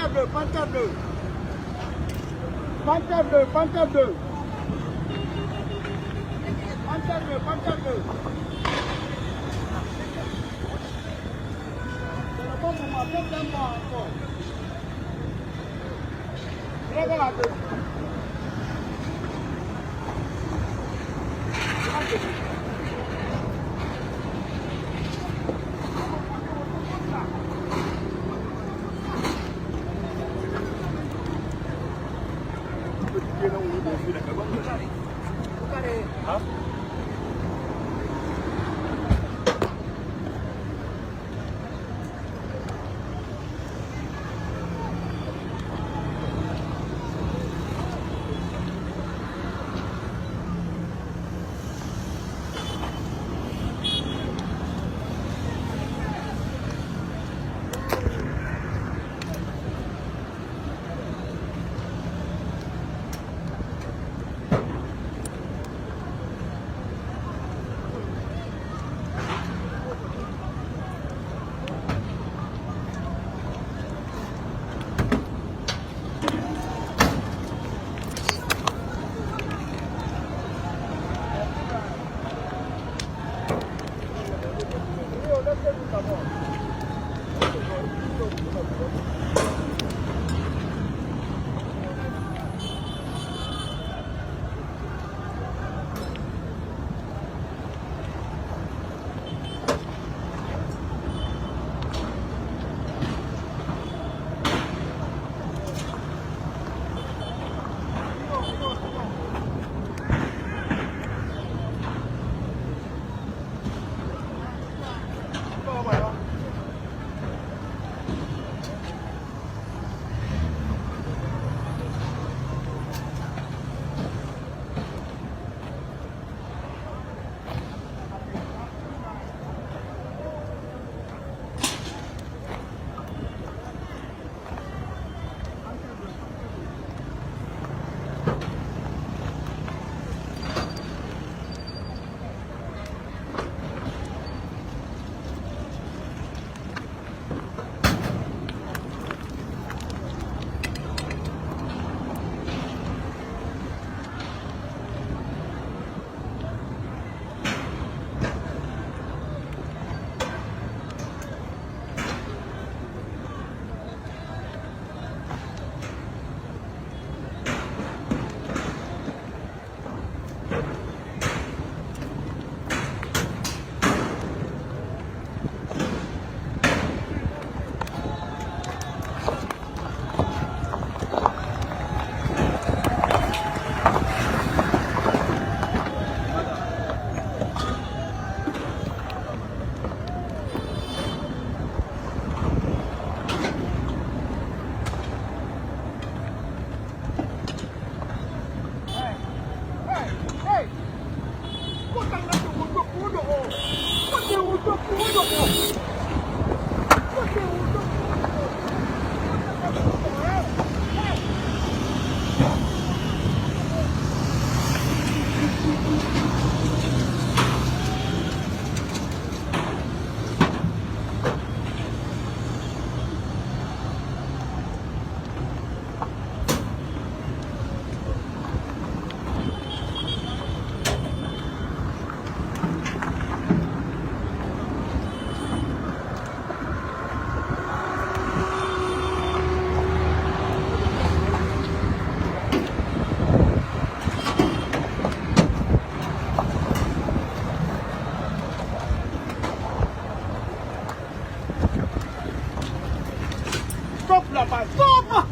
bleu, panthère bleu. Panthère bleu, panthère bleu. Panthère bleu, panthère bleu. C'est le bon moment, peut-être un mois encore. Regarde la bleu. Stop là-bas, stop!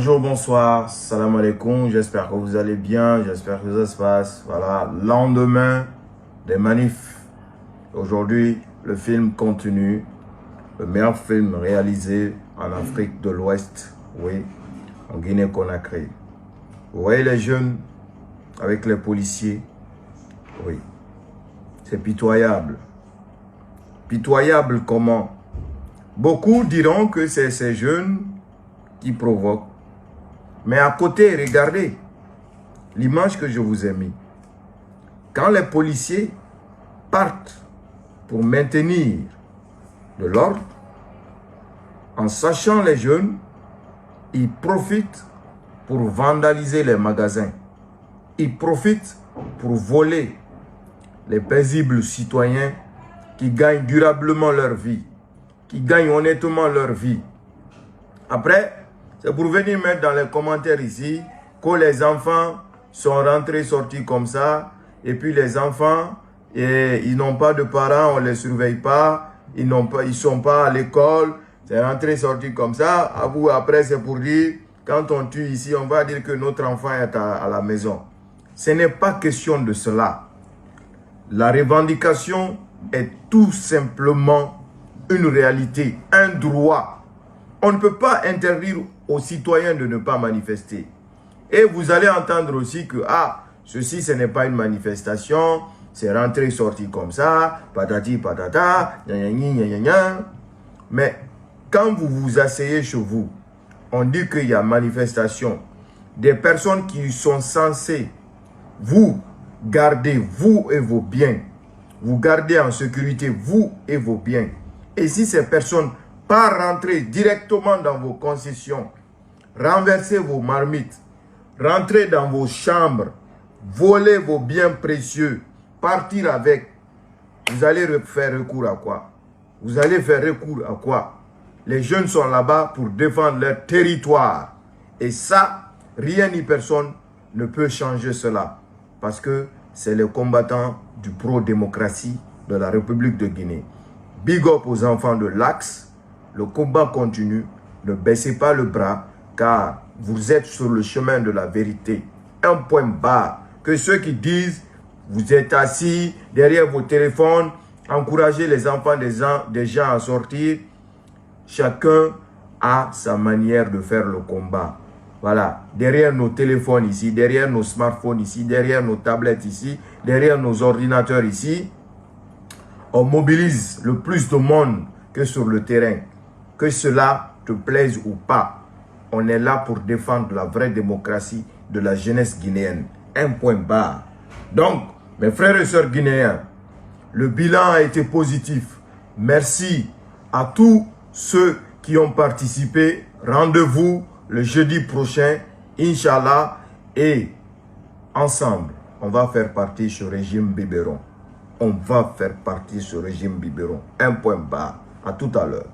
Bonjour, bonsoir, salam alaikum, j'espère que vous allez bien, j'espère que ça se passe. Voilà, lendemain des manifs. Aujourd'hui, le film continue, le meilleur film réalisé en Afrique de l'Ouest, oui, en Guinée-Conakry. Vous voyez les jeunes avec les policiers, oui, c'est pitoyable. Pitoyable comment? Beaucoup diront que c'est ces jeunes qui provoquent. Mais à côté, regardez l'image que je vous ai mise. Quand les policiers partent pour maintenir de l'ordre, en sachant les jeunes, ils profitent pour vandaliser les magasins. Ils profitent pour voler les paisibles citoyens qui gagnent durablement leur vie, qui gagnent honnêtement leur vie. Après, c'est pour venir mettre dans les commentaires ici que les enfants sont rentrés, sortis comme ça, et puis les enfants, ils n'ont pas de parents, on ne les surveille pas, ils ne sont pas à l'école, c'est rentré, sorti comme ça. À vous, après, c'est pour dire, quand on tue ici, on va dire que notre enfant est à la maison. Ce n'est pas question de cela. La revendication est tout simplement une réalité, un droit. On ne peut pas interdire aux citoyens de ne pas manifester. Et vous allez entendre aussi que, ceci, ce n'est pas une manifestation, c'est rentré, sorti comme ça, patati, patata, gna gna gna gna gna. Mais quand vous vous asseyez chez vous, on dit qu'il y a manifestation. Des personnes qui sont censées vous garder, vous et vos biens, vous garder en sécurité, vous et vos biens. Et si ces personnes pas rentrer directement dans vos concessions, renverser vos marmites, rentrer dans vos chambres, voler vos biens précieux, partir avec, vous allez faire recours à quoi? Vous allez faire recours à quoi? Les jeunes sont là-bas pour défendre leur territoire. Et ça, rien ni personne ne peut changer cela. Parce que c'est les combattants du pro-démocratie de la République de Guinée. Big up aux enfants de l'Axe. Le combat continue. Ne baissez pas le bras, car vous êtes sur le chemin de la vérité. Un point bas. Que ceux qui disent, vous êtes assis derrière vos téléphones, encouragez les enfants des gens à sortir. Chacun a sa manière de faire le combat. Voilà, derrière nos téléphones ici, derrière nos smartphones ici, derrière nos tablettes ici, derrière nos ordinateurs ici, on mobilise le plus de monde que sur le terrain. Que cela te plaise ou pas, on est là pour défendre la vraie démocratie de la jeunesse guinéenne. Un point barre. Donc, mes frères et sœurs guinéens, le bilan a été positif. Merci à tous ceux qui ont participé. Rendez-vous le jeudi prochain, Inch'Allah, et ensemble, on va faire partie ce régime biberon. On va faire partie ce régime biberon. Un point barre. À tout à l'heure.